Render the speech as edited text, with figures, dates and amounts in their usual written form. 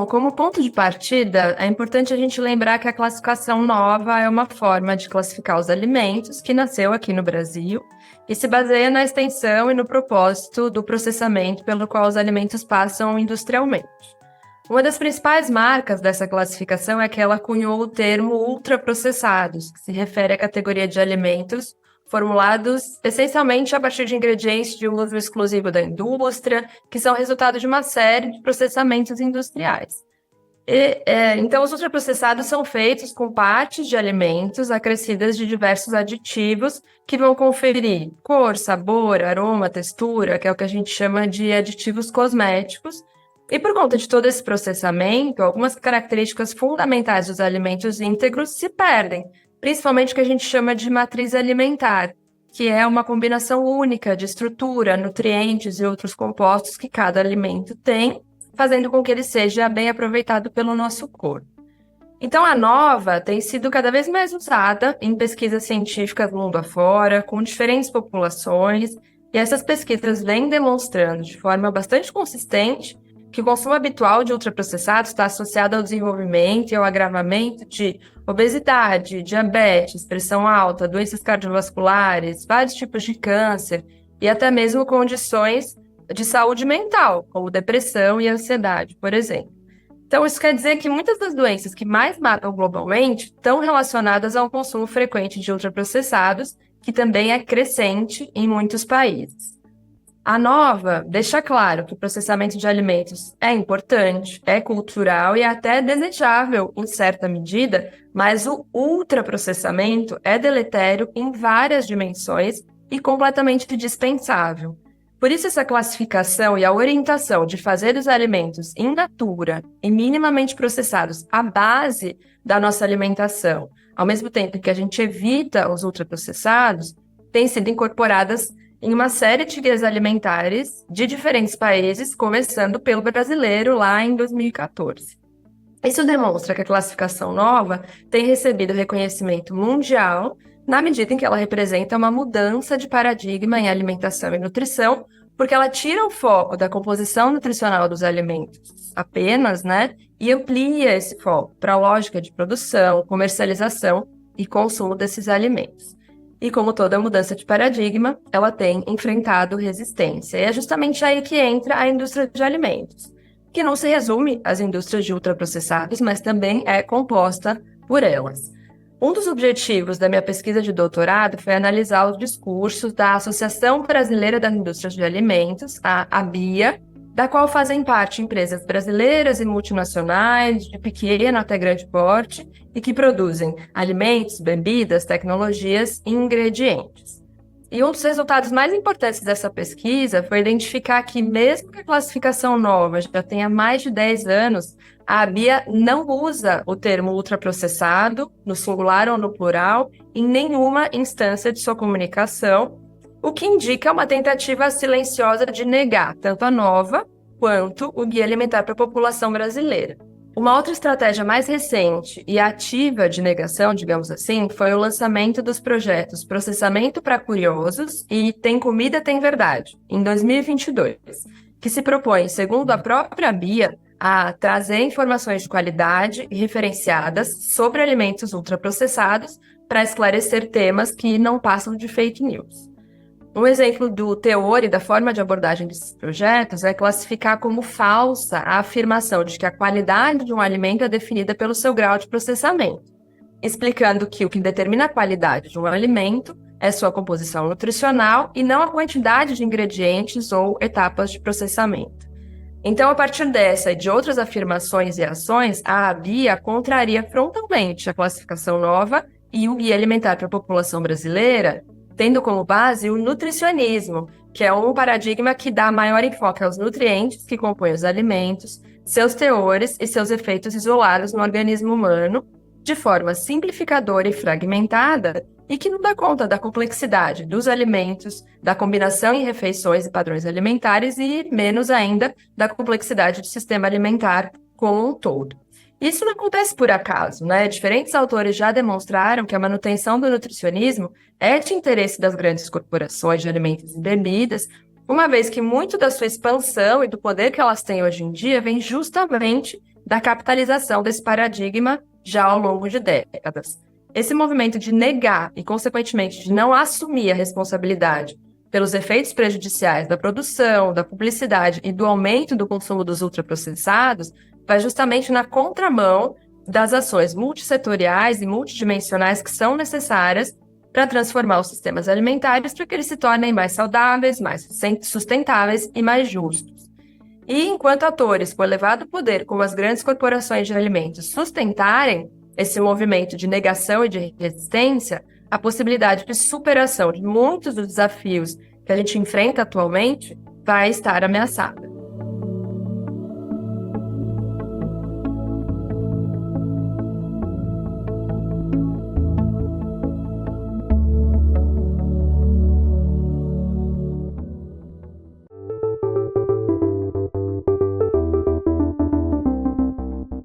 como ponto de partida, é importante a gente lembrar que a classificação nova é uma forma de classificar os alimentos que nasceu aqui no Brasil e se baseia na extensão e no propósito do processamento pelo qual os alimentos passam industrialmente. Uma das principais marcas dessa classificação é que ela cunhou o termo ultraprocessados, que se refere à categoria de alimentos formulados essencialmente a partir de ingredientes de uso exclusivo da indústria, que são resultado de uma série de processamentos industriais. Então, os ultraprocessados são feitos com partes de alimentos acrescidas de diversos aditivos que vão conferir cor, sabor, aroma, textura, que é o que a gente chama de aditivos cosméticos. E por conta de todo esse processamento, algumas características fundamentais dos alimentos íntegros se perdem, principalmente o que a gente chama de matriz alimentar, que é uma combinação única de estrutura, nutrientes e outros compostos que cada alimento tem, fazendo com que ele seja bem aproveitado pelo nosso corpo. Então, a nova tem sido cada vez mais usada em pesquisas científicas mundo afora, com diferentes populações, e essas pesquisas vêm demonstrando de forma bastante consistente que o consumo habitual de ultraprocessados está associado ao desenvolvimento e ao agravamento de obesidade, diabetes, pressão alta, doenças cardiovasculares, vários tipos de câncer e até mesmo condições de saúde mental, como depressão e ansiedade, por exemplo. Então, isso quer dizer que muitas das doenças que mais matam globalmente estão relacionadas ao consumo frequente de ultraprocessados, que também é crescente em muitos países. A nova deixa claro que o processamento de alimentos é importante, é cultural e até desejável em certa medida, mas o ultraprocessamento é deletério em várias dimensões e completamente dispensável. Por isso, essa classificação e a orientação de fazer os alimentos in natura e minimamente processados à base da nossa alimentação, ao mesmo tempo que a gente evita os ultraprocessados, têm sido incorporadas em uma série de guias alimentares de diferentes países, começando pelo brasileiro lá em 2014. Isso demonstra que a classificação nova tem recebido reconhecimento mundial na medida em que ela representa uma mudança de paradigma em alimentação e nutrição, porque ela tira o foco da composição nutricional dos alimentos apenas, e amplia esse foco para a lógica de produção, comercialização e consumo desses alimentos. E como toda mudança de paradigma, ela tem enfrentado resistência. E é justamente aí que entra a indústria de alimentos, que não se resume às indústrias de ultraprocessados, mas também é composta por elas. Um dos objetivos da minha pesquisa de doutorado foi analisar os discursos da Associação Brasileira das Indústrias de Alimentos, a ABIA, da qual fazem parte empresas brasileiras e multinacionais, de pequeno até grande porte, e que produzem alimentos, bebidas, tecnologias e ingredientes. E um dos resultados mais importantes dessa pesquisa foi identificar que, mesmo que a classificação nova já tenha mais de 10 anos, a ABIA não usa o termo ultraprocessado, no singular ou no plural, em nenhuma instância de sua comunicação, o que indica uma tentativa silenciosa de negar tanto a nova quanto o guia alimentar para a população brasileira. Uma outra estratégia mais recente e ativa de negação, digamos assim, foi o lançamento dos projetos Processamento para Curiosos e Tem Comida, Tem Verdade, em 2022, que se propõe, segundo a própria BIA, a trazer informações de qualidade e referenciadas sobre alimentos ultraprocessados para esclarecer temas que não passam de fake news. Um exemplo do teor e da forma de abordagem desses projetos é classificar como falsa a afirmação de que a qualidade de um alimento é definida pelo seu grau de processamento, explicando que o que determina a qualidade de um alimento é sua composição nutricional e não a quantidade de ingredientes ou etapas de processamento. Então, a partir dessa e de outras afirmações e ações, a ABIA contraria frontalmente a classificação nova e o Guia Alimentar para a População Brasileira, tendo como base o nutricionismo, que é um paradigma que dá maior enfoque aos nutrientes que compõem os alimentos, seus teores e seus efeitos isolados no organismo humano, de forma simplificadora e fragmentada, e que não dá conta da complexidade dos alimentos, da combinação em refeições e padrões alimentares e, menos ainda, da complexidade do sistema alimentar como um todo. Isso não acontece por acaso, Diferentes autores já demonstraram que a manutenção do nutricionismo é de interesse das grandes corporações de alimentos e bebidas, uma vez que muito da sua expansão e do poder que elas têm hoje em dia vem justamente da capitalização desse paradigma já ao longo de décadas. Esse movimento de negar e, consequentemente, de não assumir a responsabilidade pelos efeitos prejudiciais da produção, da publicidade e do aumento do consumo dos ultraprocessados vai justamente na contramão das ações multissetoriais e multidimensionais que são necessárias para transformar os sistemas alimentares para que eles se tornem mais saudáveis, mais sustentáveis e mais justos. E enquanto atores com elevado poder, como as grandes corporações de alimentos, sustentarem esse movimento de negação e de resistência, a possibilidade de superação de muitos dos desafios que a gente enfrenta atualmente vai estar ameaçada.